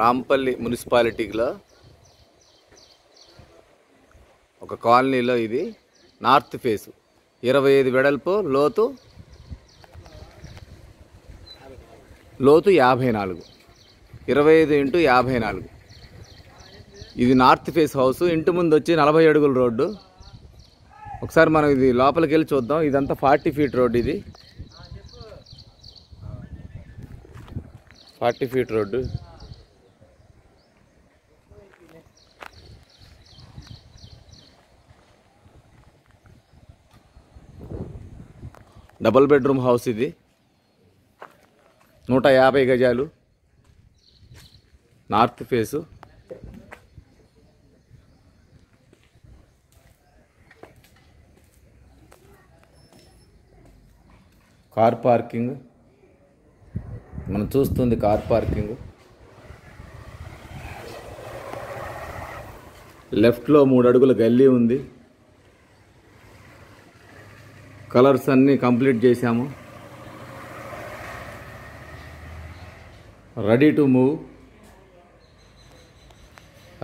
రాంపల్లి మున్సిపాలిటీలో ఒక కాలనీలో ఇది నార్త్ ఫేస్ 25 వెడల్పు లోతు 54 25 × 54. ఇది నార్త్ ఫేస్ హౌస్. ఇంటి ముందు వచ్చి 40 అడుగుల రోడ్డు. ఒకసారి మనం ఇది లోపలికి వెళ్ళి చూద్దాం. ఇదంతా 40 ఫీట్ రోడ్డు. ఇది 40 feet road. Double bedroom house ఇది. 150 గజాలు. North face. Car parking. మనం చూస్తుంది కార్ పార్కింగ్. లెఫ్ట్లో 3 అడుగుల గల్లీ ఉంది. కలర్స్ అన్నీ కంప్లీట్ చేశాము. Ready to move.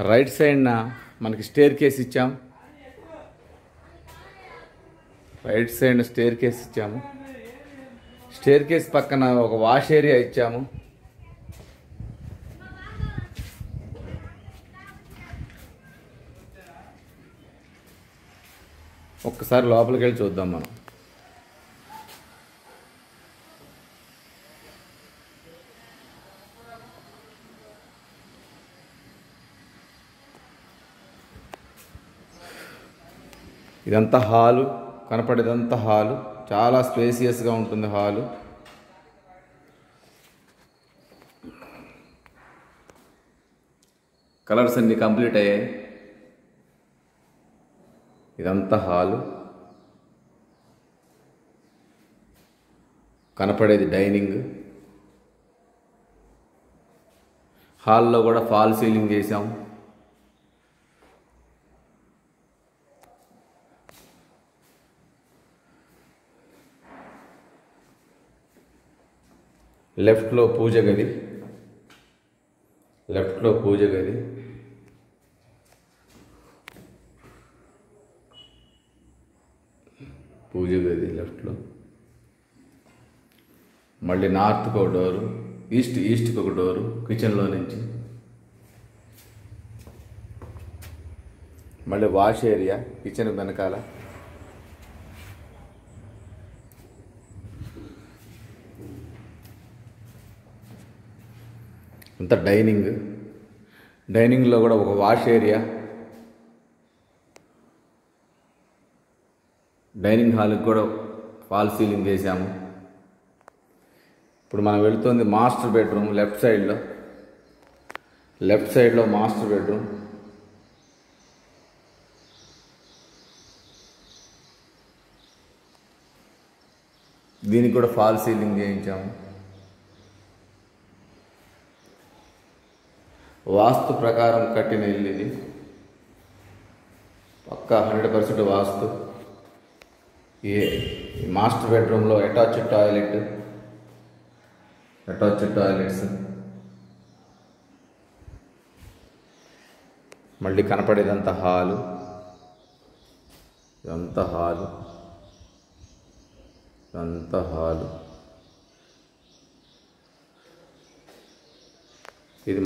రైట్ సైడ్న మనకి స్టేర్ కేస్ ఇచ్చాము. రైట్ సైడ్ స్టేర్ కేస్ ఇచ్చాము. స్టేర్ కేస్ పక్కన ఒక వాష్ ఏరియా ఇచ్చాము. ఒక్కసారి లోపలికి వెళ్ళి చూద్దాం మనం. ఇదంతా హాలు. కనపడేదంతా హాలు. చాలా స్పేసియస్గా ఉంటుంది హాలు. కలర్స్ అన్నీ కంప్లీట్ అయ్యాయి. ఇదంతా హాలు. కనపడేది డైనింగ్. హాల్లో కూడా ఫాల్ సీలింగ్ చేసాం. లెఫ్ట్లో పూజ గది. లెఫ్ట్లో పూజ గది. పూజ గది లెఫ్ట్లో. మళ్ళీ నార్త్కి ఒక డోరు. ఈస్ట్కి ఒక డోరు కిచెన్లో నుంచి. మళ్ళీ వాష్ ఏరియా కిచెన్ వెనకాల. అంతా డైనింగ్. డైనింగ్లో కూడా ఒక వాష్ ఏరియా. డైనింగ్ హాల్కి కూడా ఫాల్ సీలింగ్ వేసాము. ఇప్పుడు మనం వెళుతుంది మాస్టర్ బెడ్రూమ్. లెఫ్ట్ సైడ్లో మాస్టర్ బెడ్రూమ్. దీనికి కూడా ఫాల్ సీలింగ్ చేయించాము. వాస్తు ప్రకారం కట్టిన ఇల్లు ఇది. పక్కా 100% వాస్తు. ఈ మాస్టర్ బెడ్రూమ్లో అటాచ్డ్ టాయిలెట్స్. మళ్ళీ కనపడేదంతా హాలు. ఇదంతా హాలు. ఇది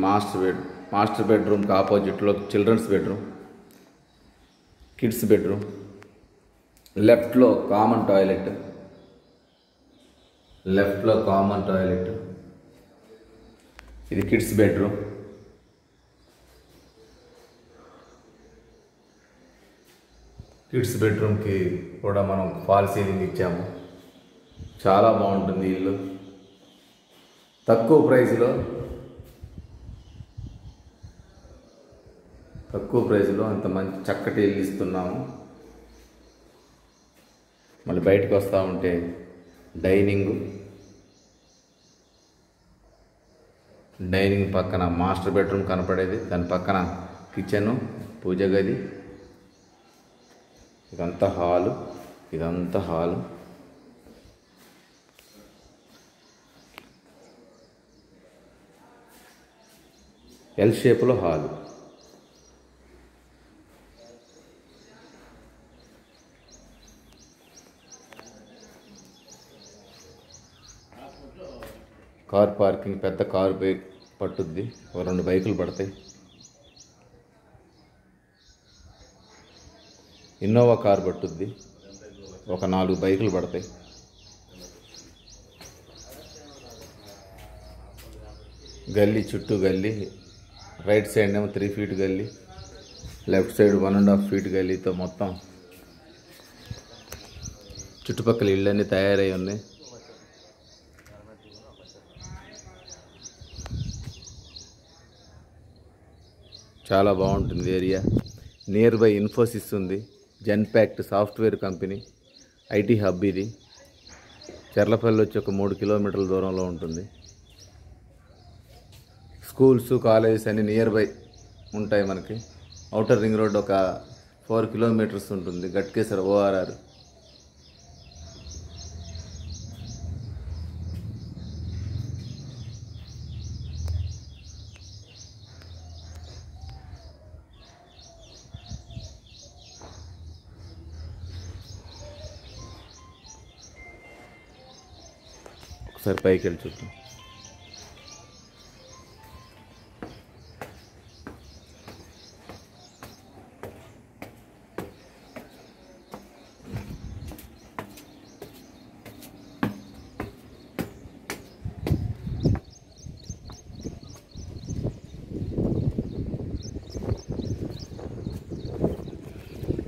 మాస్టర్ బెడ్రూమ్కి ఆపోజిట్లో చిల్డ్రన్స్ బెడ్రూమ్, కిడ్స్ బెడ్రూమ్. లెఫ్ట్లో కామన్ టాయిలెట్. ఇది కిడ్స్ బెడ్రూమ్. కిడ్స్ బెడ్రూమ్కి కూడా మనం ఫాల్ సీలింగ్ ఇచ్చాము. చాలా బాగుంటుంది ఇల్లు. తక్కువ ప్రైస్లో అంత మంచి చక్కటి ఇల్లు ఇస్తున్నాము. మళ్ళీ బయటకు వస్తూ ఉంటే డైనింగ్ పక్కన మాస్టర్ బెడ్రూమ్ కనపడేది. దాని పక్కన కిచెను, పూజ గది. ఇదంతా హాలు. ఇదంతా హాల్. ఎల్ షేప్లో హాల్. కార్ పార్కింగ్, పెద్ద కార్ బైక్ పట్టుద్ది, ఒక 2 బైకులు పడతాయి. ఇన్నోవా కార్ పట్టుద్ది, ఒక 4 బైకులు పడతాయి. గల్లీ, చుట్టూ గల్లీ, రైట్ సైడ్ ఏమో 3 ఫీట్ గల్లీ, లెఫ్ట్ సైడ్ 1.5 ఫీట్ గల్లీతో మొత్తం చుట్టుపక్కల ఇళ్ళన్నీ తయారై ఉన్నాయి. చాలా బాగుంటుంది ఏరియా. నియర్ బై ఇన్ఫోసిస్ ఉంది, Genpact software company, IT hub. ఇది చెర్లపల్లి వచ్చి ఒక 3 కిలోమీటర్ల దూరంలో ఉంటుంది. స్కూల్స్, కాలేజెస్ అన్నీ నియర్ బై ఉంటాయి మనకి. ఔటర్ రింగ్ రోడ్ ఒక 4 కిలోమీటర్స్ ఉంటుంది. గట్కేసర్ ఓఆర్ఆర్. ఒకసారి పైకి వెళ్ళి చూద్దాం.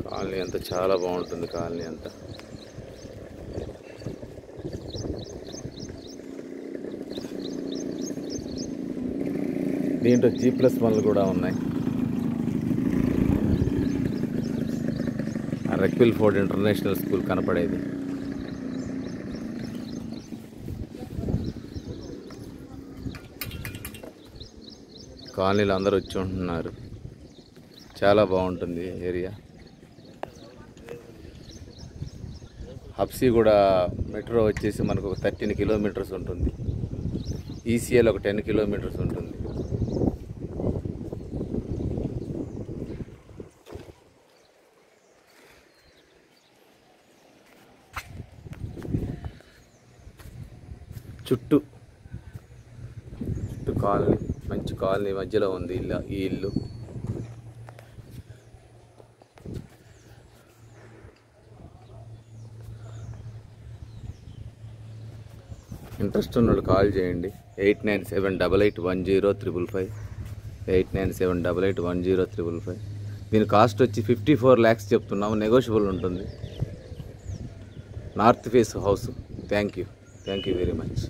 కాలనీ అంతా చాలా బాగుంటుంది. కాలనీ అంతా దీంట్లో G+1 కూడా ఉన్నాయి. రెక్విల్ ఫోర్డ్ ఇంటర్నేషనల్ స్కూల్ కనపడేది. కాలనీలో అందరూ వచ్చి ఉంటున్నారు. చాలా బాగుంటుంది ఏరియా. హబ్సీ కూడా మెట్రో వచ్చేసి మనకు ఒక 13 కిలోమీటర్స్ ఉంటుంది. ఈసీఎల్ ఒక 10 కిలోమీటర్స్ ఉంటుంది. చుట్టూ కాలనీ, మంచి కాలనీ మధ్యలో ఉంది ఈ ఇల్లు. ఇంట్రెస్ట్ ఉన్నోళ్ళు కాల్ చేయండి. 8978810555 8978810555. దీని కాస్ట్ వచ్చి 54 lakhs చెప్తున్నాము. నెగోషియబుల్ ఉంటుంది. North face house. Thank you very much.